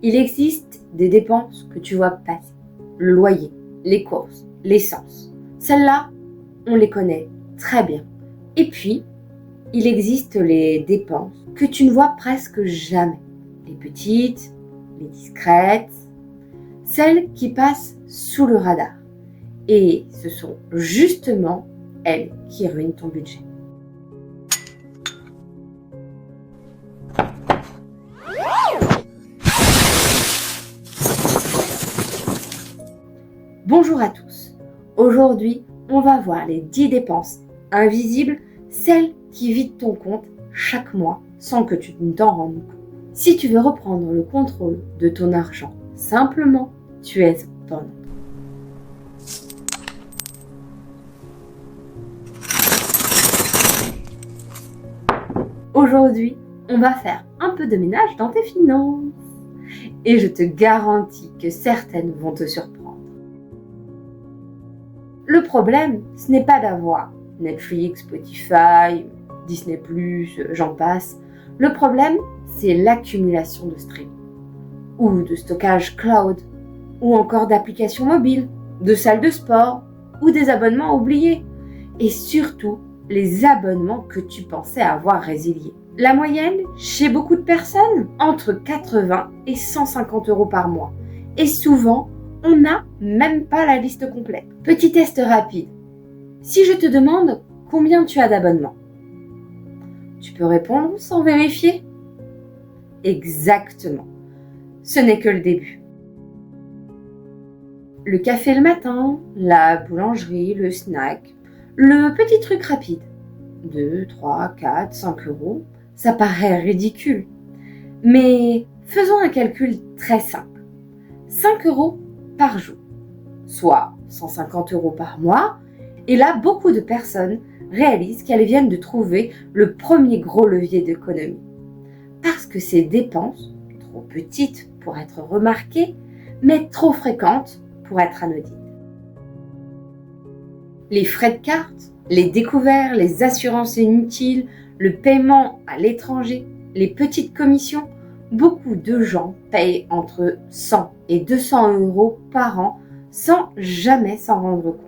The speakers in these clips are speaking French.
Il existe des dépenses que tu vois passer. Le loyer, les courses, l'essence. Celles-là, on les connaît très bien. Et puis, il existe les dépenses que tu ne vois presque jamais. Les petites, les discrètes, celles qui passent sous le radar. Et ce sont justement elles qui ruinent ton budget. Bonjour à tous. Aujourd'hui, on va voir les 10 dépenses invisibles, celles qui vident ton compte chaque mois sans que tu ne t'en rendes compte. Si tu veux reprendre le contrôle de ton argent simplement, tu es au bon endroit. Aujourd'hui, on va faire un peu de ménage dans tes finances. Et je te garantis que certaines vont te surprendre. Le problème, ce n'est pas d'avoir Netflix, Spotify, Disney+, j'en passe. Le problème, c'est l'accumulation de streaming, ou de stockage cloud, ou encore d'applications mobiles, de salles de sport, ou des abonnements oubliés. Et surtout, les abonnements que tu pensais avoir résiliés. La moyenne, chez beaucoup de personnes, entre 80 et 150 € par mois. Et souvent, on n'a même pas la liste complète. Petit test rapide. Si je te demande combien tu as d'abonnements, tu peux répondre sans vérifier? Exactement. Ce n'est que le début. Le café le matin, la boulangerie, le snack, le petit truc rapide. 2, 3, 4, 5 €, ça paraît ridicule. Mais faisons un calcul très simple. 5 € par jour, soit 150 € par mois. Et là, beaucoup de personnes réalisent qu'elles viennent de trouver le premier gros levier d'économie. Parce que ces dépenses, trop petites pour être remarquées, mais trop fréquentes pour être anodines. Les frais de carte, les découverts, les assurances inutiles, le paiement à l'étranger, les petites commissions, beaucoup de gens payent entre 100 et 200 € par an sans jamais s'en rendre compte.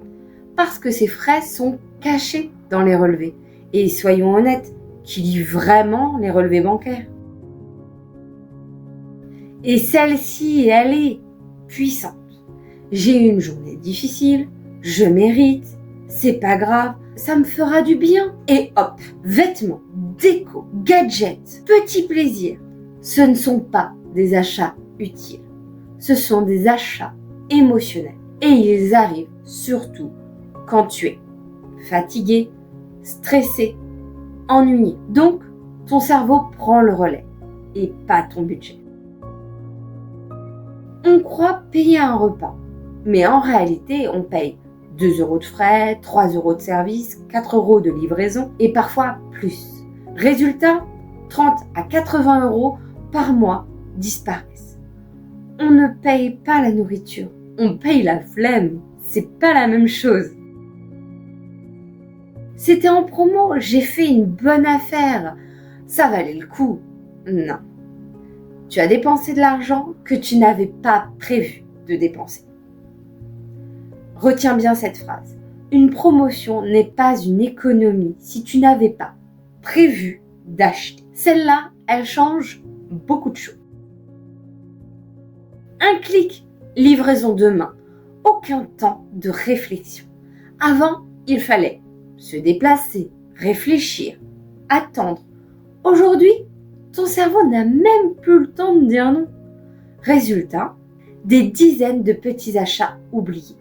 Parce que ces frais sont cachés dans les relevés. Et soyons honnêtes, qui lit vraiment les relevés bancaires? Et celle-ci, elle est puissante. J'ai eu une journée difficile, je mérite, c'est pas grave, ça me fera du bien. Et hop, vêtements, déco, gadgets, petits plaisirs. Ce ne sont pas des achats utiles, ce sont des achats émotionnels. Et ils arrivent surtout quand tu es fatigué, stressé, ennuyé. Donc, ton cerveau prend le relais et pas ton budget. On croit payer un repas, mais en réalité, on paye 2 € de frais, 3 € de service, 4 € de livraison et parfois plus. Résultat, 30 à 80 € par mois disparaissent. On ne paye pas la nourriture, on paye la flemme. C'est pas la même chose. C'était en promo, j'ai fait une bonne affaire. Ça valait le coup. Non. Tu as dépensé de l'argent que tu n'avais pas prévu de dépenser. Retiens bien cette phrase. Une promotion n'est pas une économie si tu n'avais pas prévu d'acheter. Celle-là, elle change beaucoup de choses. Un clic, livraison demain. Aucun temps de réflexion. Avant, il fallait se déplacer, réfléchir, attendre. Aujourd'hui, ton cerveau n'a même plus le temps de dire non. Résultat, des dizaines de petits achats oubliés.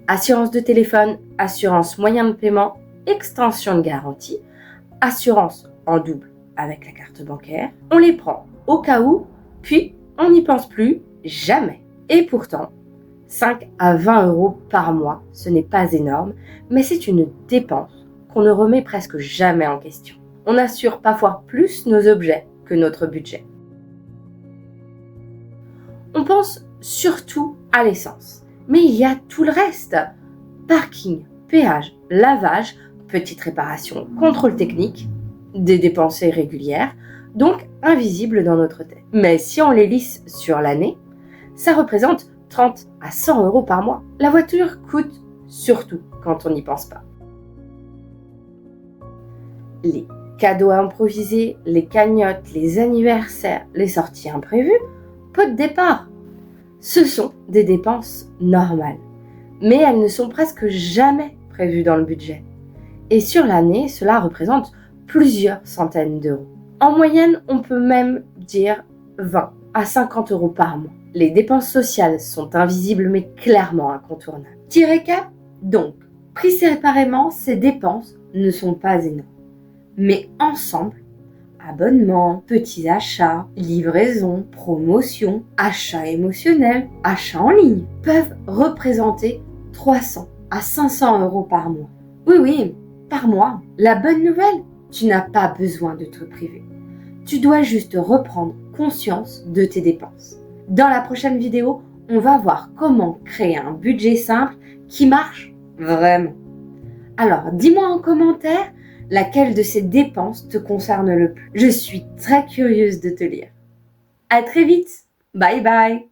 Assurance de téléphone, assurance moyen de paiement, extension de garantie, assurance en double avec la carte bancaire. On les prend au cas où, puis on n'y pense plus jamais. Et pourtant, 5 à 20 € par mois, ce n'est pas énorme, mais c'est une dépense qu'on ne remet presque jamais en question. On assure parfois plus nos objets que notre budget. On pense surtout à l'essence, mais il y a tout le reste. Parking, péage, lavage, petite réparation, contrôle technique, des dépenses régulières. Donc, invisibles dans notre tête. Mais si on les lisse sur l'année, ça représente 30 à 100 euros par mois. La voiture coûte surtout quand on n'y pense pas. Les cadeaux improvisés, les cagnottes, les anniversaires, les sorties imprévues, pot de départ. Ce sont des dépenses normales, mais elles ne sont presque jamais prévues dans le budget. Et sur l'année, cela représente plusieurs centaines d'euros. En moyenne, on peut même dire 20 à 50 euros par mois. Les dépenses sociales sont invisibles mais clairement incontournables. Petit récap, donc, pris séparément, ces dépenses ne sont pas énormes. Mais ensemble, abonnements, petits achats, livraisons, promotions, achats émotionnels, achats en ligne peuvent représenter 300 à 500 euros par mois. Oui, par mois. La bonne nouvelle, tu n'as pas besoin de te priver. Tu dois juste reprendre conscience de tes dépenses. Dans la prochaine vidéo, on va voir comment créer un budget simple qui marche vraiment. Alors, dis-moi en commentaire laquelle de ces dépenses te concerne le plus. Je suis très curieuse de te lire. À très vite. Bye bye.